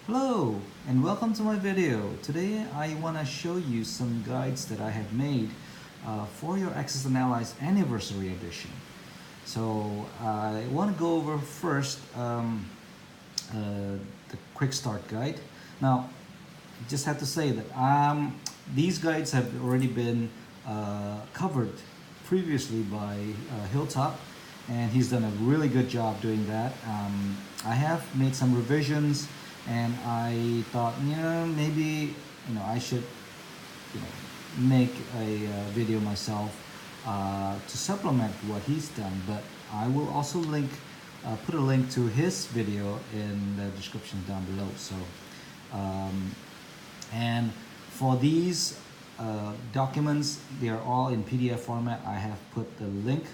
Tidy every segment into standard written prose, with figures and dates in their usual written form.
Hello and welcome to my video. Today I want to show you some guides that I have made for your Axis and Allies Anniversary Edition. So I want to go over first the quick start guide. Now, just have to say that these guides have already been covered previously by Hilltop, and he's done a really good job doing that. I have made some revisions, and I thought, maybe I should make a video myself to supplement what he's done. But I will also put a link to his video in the description down below. So and for these documents, they are all in PDF format. I have put the link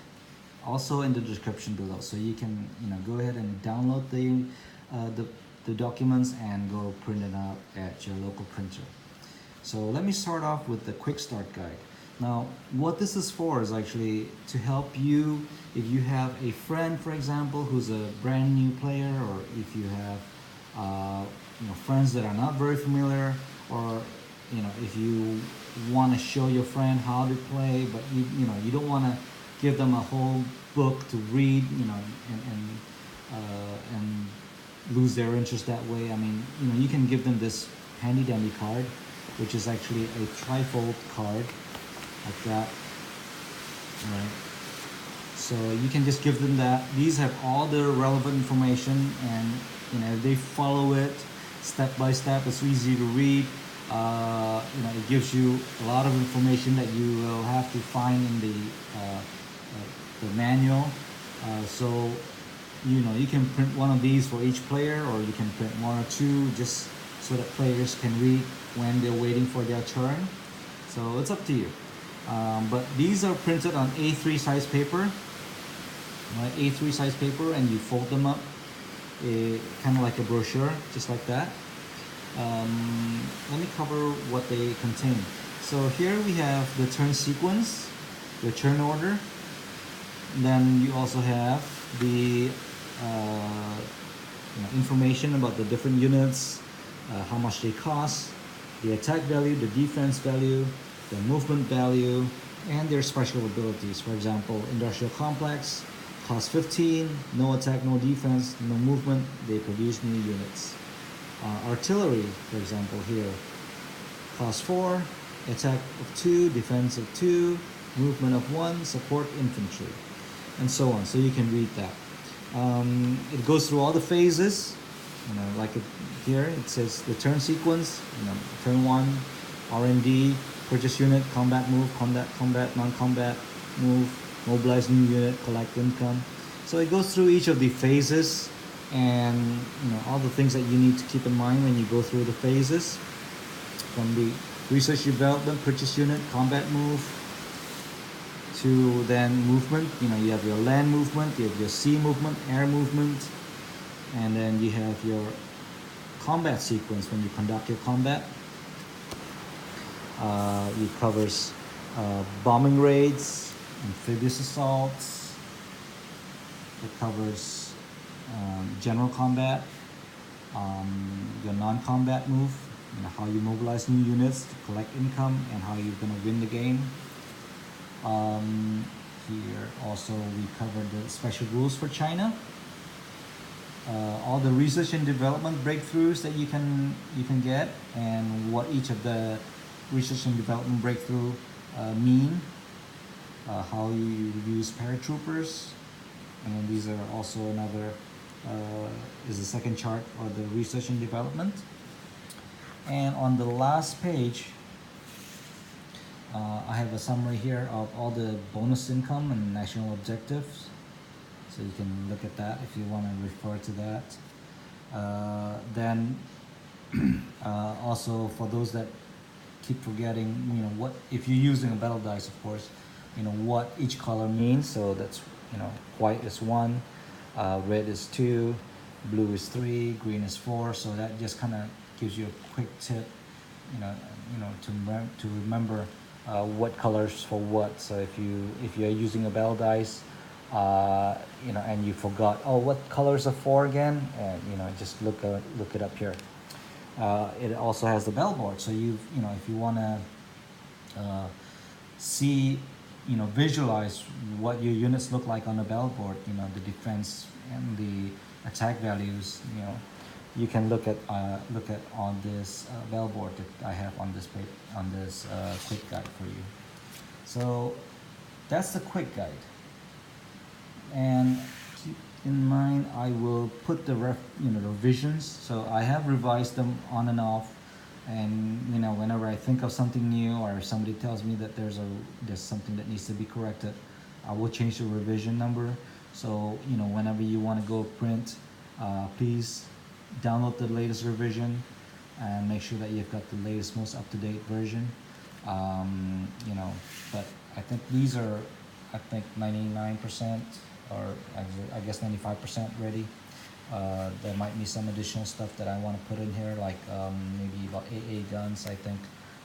also in the description below, so you can go ahead and download the documents and go print it out at your local printer. So let me start off with the quick start guide. Now, what this is for is actually to help you if you have a friend, for example, who's a brand new player, or if you have friends that are not very familiar, or if you want to show your friend how to play, but you don't want to give them a whole book to read, and lose their interest that way. I mean, you can give them this handy dandy card, which is actually a trifold card like that. All right. So you can just give them that. These have all the relevant information, and if they follow it step by step, it's easy to read. It gives you a lot of information that you will have to find in the manual. So you can print one of these for each player, or you can print one or two just so that players can read when they're waiting for their turn. So it's up to you. But these are printed on A3 size paper, right? A3 size paper, and you fold them up, kind of like a brochure, just like that. Let me cover what they contain. So here we have the turn sequence, the turn order. Then you also have the information about the different units, how much they cost, the attack value, the defense value, the movement value, and their special abilities. For example, industrial complex cost 15, no attack, no defense, no movement, they produce new units. Artillery, for example, here cost 4, attack of 2, defense of 2, movement of 1, support infantry, and so on. So you can read that. It goes through all the phases, like here it says the turn sequence, turn 1, R&D, purchase unit, combat move, combat, non-combat move, mobilize new unit, collect income. So it goes through each of the phases, and all the things that you need to keep in mind when you go through the phases, from the research development, purchase unit, combat move, to then movement. You have your land movement, you have your sea movement, air movement, and then you have your combat sequence when you conduct your combat. It covers bombing raids, amphibious assaults. It covers general combat, your non-combat move, how you mobilize new units to collect income, and how you're going to win the game. Here also we covered the special rules for China, all the research and development breakthroughs that you can get, and what each of the research and development breakthrough mean, how you use paratroopers, and then these are also another is the second chart for the research and development. And on the last page, I have a summary here of all the bonus income and national objectives, so you can look at that if you want to refer to that. Then also for those that keep forgetting, what if you're using a battle dice, of course, what each color means. So that's white is 1, red is 2, blue is 3, green is 4. So that just kind of gives you a quick tip, to remember what colors for what. So if you're using a battle dice, and you forgot, what colors are for again, and just look it up here. It also has the bell board, so you know if you want to see, you know, visualize what your units look like on the bell board, you know, the defense and the attack values, you know, you can look at on this bell board that I have on this quick guide for you. So that's the quick guide, and keep in mind I will put the revisions. So I have revised them on and off, and you know whenever I think of something new or if somebody tells me that there's something that needs to be corrected, I will change the revision number. So you know whenever you want to go print, please download the latest revision and make sure that you've got the latest, most up-to-date version. You know, but I think these are, I think 99% or I guess 95% ready. There might be some additional stuff that I want to put in here, like maybe about AA guns. I think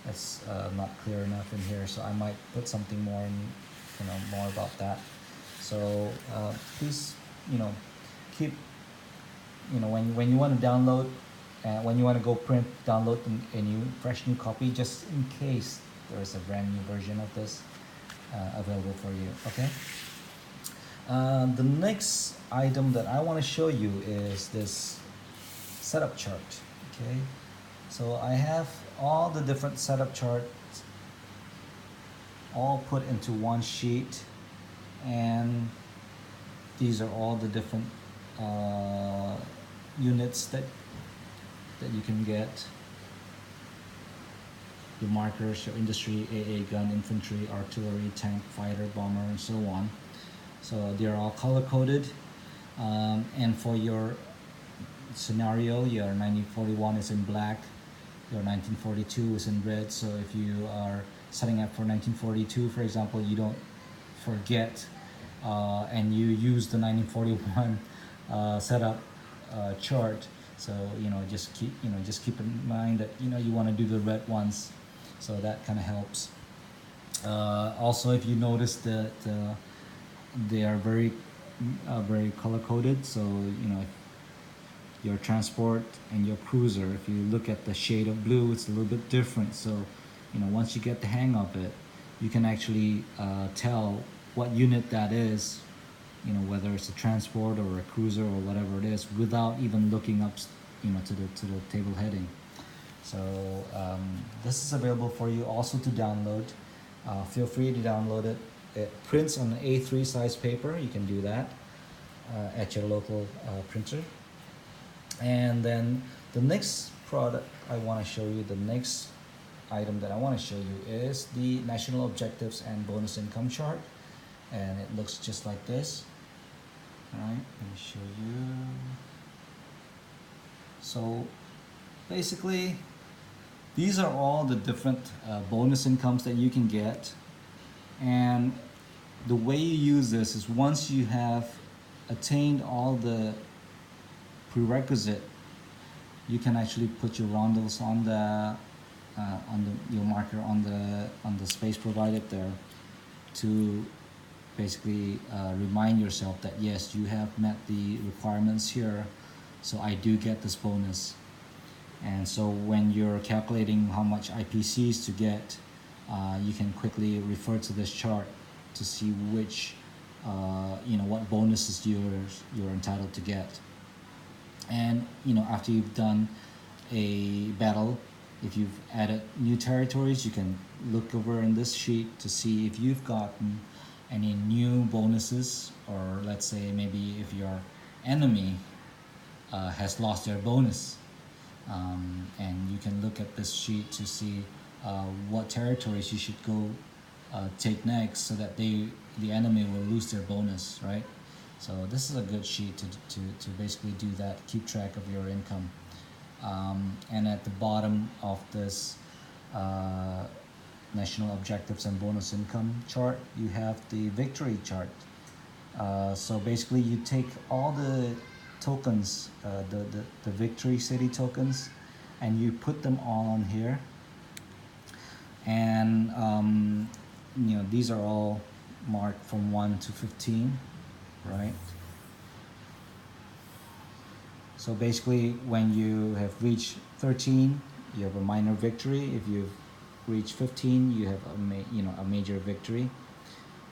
that's not clear enough in here, so I might put something more in, you know, more about that. So please, you know, keep, you know, when you want to download, when you want to go print, download a fresh new copy, just in case there is a brand new version of this available for you. Okay. The next item that I want to show you is this setup chart. Okay, so I have all the different setup charts all put into one sheet, and these are all the different units that you can get. Your markers, your industry, AA gun, infantry, artillery, tank, fighter, bomber, and so on. So they're all color coded, and for your scenario, your 1941 is in black, your 1942 is in red. So if you are setting up for 1942, for example, you don't forget and you use the 1941 setup chart. So you know, just keep in mind that you know you want to do the red ones, so that kind of helps. Also, if you notice that they are very color coded, so you know your transport and your cruiser, if you look at the shade of blue, it's a little bit different. So you know once you get the hang of it, you can actually tell what unit that is, you know, whether it's a transport or a cruiser or whatever it is, without even looking up, you know, to the table heading. So this is available for you also to download. Feel free to download it. It prints on an A3 size paper. You can do that at your local printer. And then the next product I want to show you, the next item that I want to show you is the national objectives and bonus income chart, and it looks just like this. All right, let me show you. So basically these are all the different bonus incomes that you can get, and the way you use this is once you have attained all the prerequisite, you can actually put your rondels on your marker on the space provided there to basically remind yourself that yes, you have met the requirements here, so I do get this bonus. And so when you're calculating how much IPCs to get, you can quickly refer to this chart to see which you know what bonuses you're entitled to get. And you know after you've done a battle, if you've added new territories, you can look over in this sheet to see if you've gotten any new bonuses, or let's say maybe if your enemy has lost their bonus, and you can look at this sheet to see what territories you should go take next, so that the enemy will lose their bonus, right? So this is a good sheet to basically do that, keep track of your income. And at the bottom of this national objectives and bonus income chart, you have the victory chart. So basically you take all the tokens, the victory city tokens, and you put them all on here. And you know these are all marked from 1 to 15, right? So basically, when you have reached 13, you have a minor victory. If you've reached 15, you have a major victory.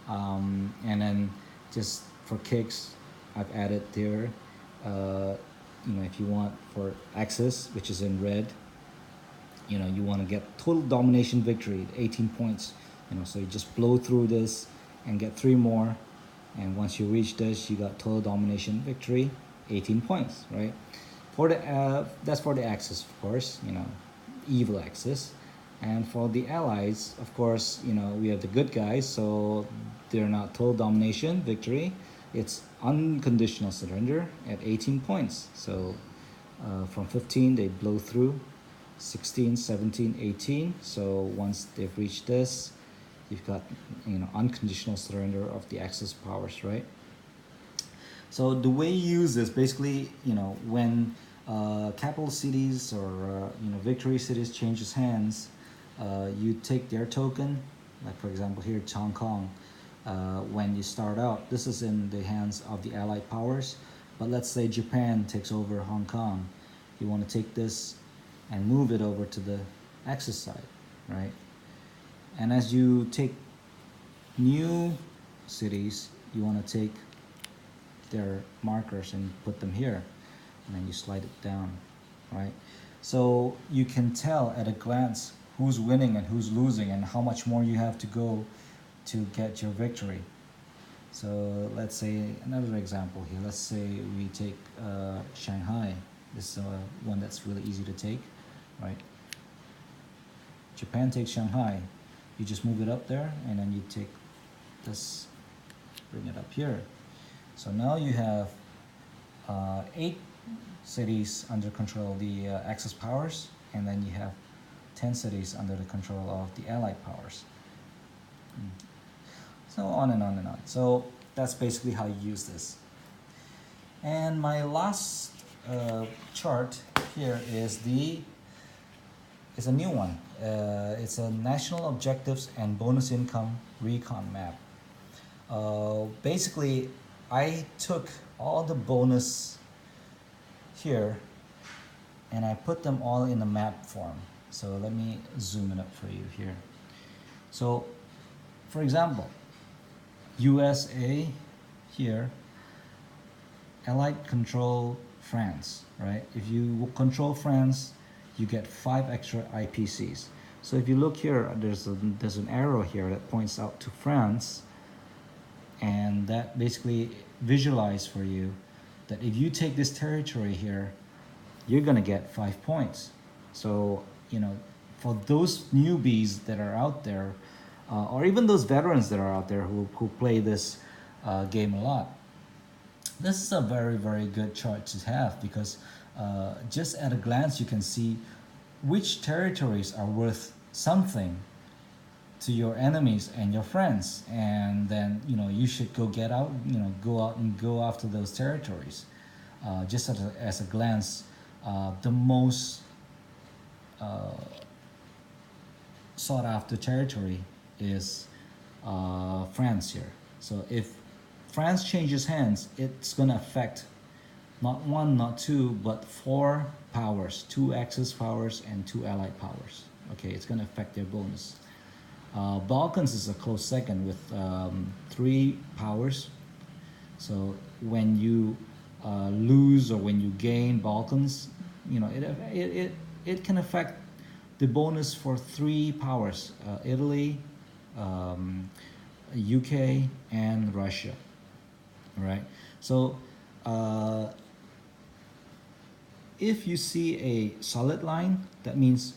And then just for kicks, I've added there. If you want for Axis, which is in red, you want to get total domination victory, 18 points. So you just blow through this and get 3 more, and once you reach this, you got total domination victory, 18 points, right? For the that's for the Axis, of course, evil Axis. And for the allies, of course, we have the good guys, so they're not total domination victory. It's unconditional surrender at 18 points. So from 15, they blow through. 16, 17, 18. So once they've reached this, you've got unconditional surrender of the Axis powers, right? So the way you use this, basically, when capital cities or victory cities changes hands, you take their token. Like for example here, Hong Kong. When you start out, this is in the hands of the Allied powers. But let's say Japan takes over Hong Kong. You want to take this and move it over to the Axis side, right? And as you take new cities, you want to take their markers and put them here, and then you slide it down, right? So you can tell at a glance who's winning and who's losing and how much more you have to go to get your victory. So let's say another example here. Let's say we take Shanghai. This is one that's really easy to take, right? Japan takes Shanghai. You just move it up there, and then you take this, bring it up here. So now you have 8 cities under control of the Axis powers, and then you have 10 cities under the control of the Allied powers. So on and on and on. So that's basically how you use this. And my last chart here is a new one. It's a National Objectives and Bonus Income Recon-Map. Basically, I took all the bonus here and I put them all in a map form. So let me zoom it up for you here. So, for example, USA here, Allied control France, right? If you control France, you get 5 extra IPCs. So if you look here, there's an arrow here that points out to France, and that basically visualize for you that if you take this territory here, you're gonna get 5 points. So for those newbies that are out there, or even those veterans that are out there who play this game a lot, this is a very, very good chart to have, because just at a glance you can see which territories are worth something to your enemies and your friends, and then you should go out and go after those territories. Just as a glance, the most sought after territory is France here. So if France changes hands, it's going to affect not 1, not 2, but 4 powers, 2 Axis powers and 2 Allied powers. Okay, it's going to affect their bonus. Balkans is a close second with 3 powers. So when you lose or when you gain Balkans, it can affect the bonus for 3 powers: Italy, UK, and Russia. All right. So if you see a solid line, that means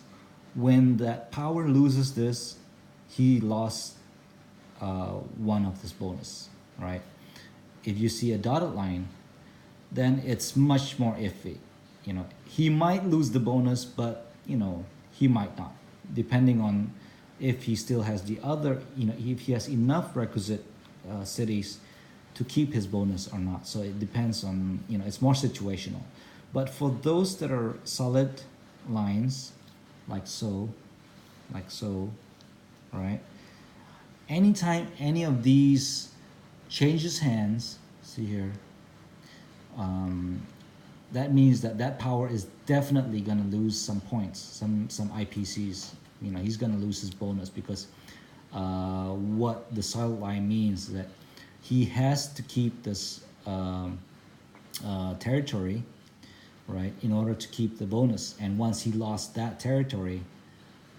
when that power loses this, he lost 1 of this bonus, right? If you see a dotted line, then it's much more iffy. He might lose the bonus, but he might not, depending on if he still has the other, if he has enough requisite cities to keep his bonus or not. So it depends on, it's more situational. But for those that are solid lines, like so, right? Anytime any of these changes hands, see here, that means that that power is definitely going to lose some points, some IPCs. You know, he's going to lose his bonus because what the solid line means is that he has to keep this territory, right, in order to keep the bonus. And once he lost that territory,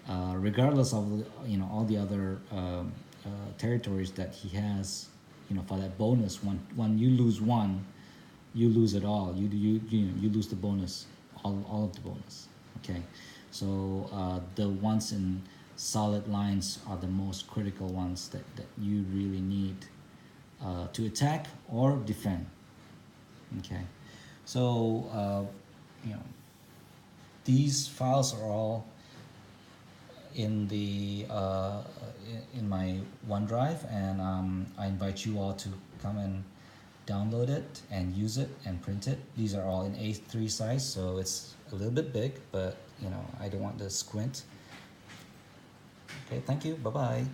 regardless of all the other territories that he has, for that bonus, when you lose one, you lose it all. You lose the bonus, all of the bonus. Okay, so the ones in solid lines are the most critical ones that you really need to attack or defend. Okay, so you know these files are all in the in my OneDrive, and I invite you all to come and download it and use it and print it. These are all in A3 size, so it's a little bit big, but I don't want to squint. Okay, thank you. Bye bye.